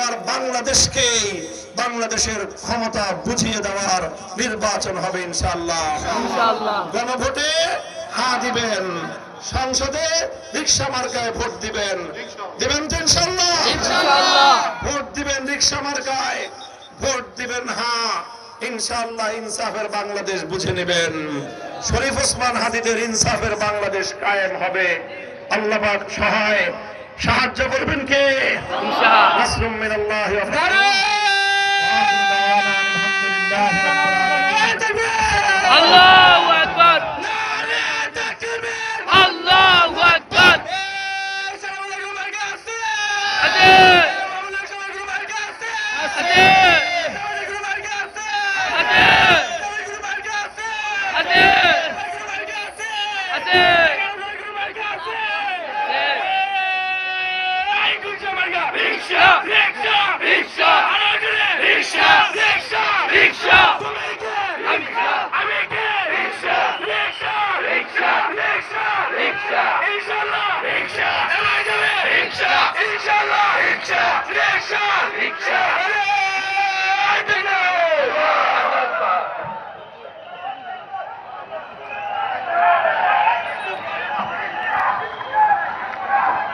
এবার বাংলাদেশকে, বাংলাদেশের ক্ষমতা বুঝিয়ে দেওয়ার নির্বাচন হবে ইনশাআল্লাহ। গণভোটে হ্যাঁ দিবেন, সংসদে রিকশা মার্কায় ভোট দিবেন, দিবেন তো ইনশাআল্লাহ? ভোট দিবেন রিকশা মার্কায়, ভোট দিবেন হ্যাঁ ইনশাআল্লাহ। ইনসাফের বাংলাদেশ বুঝে নেবেন, শরীফ ওসমান হাদিদের ইনসাফের বাংলাদেশ কায়েম হবে। আল্লাহ পাক সহায়, সাহায্য করবেন কে? নাসরুম মিনাল্লাহ ওয়া ফাতহুন। আল্লাহু আকবার, আল্লাহু আকবার। Inshallah.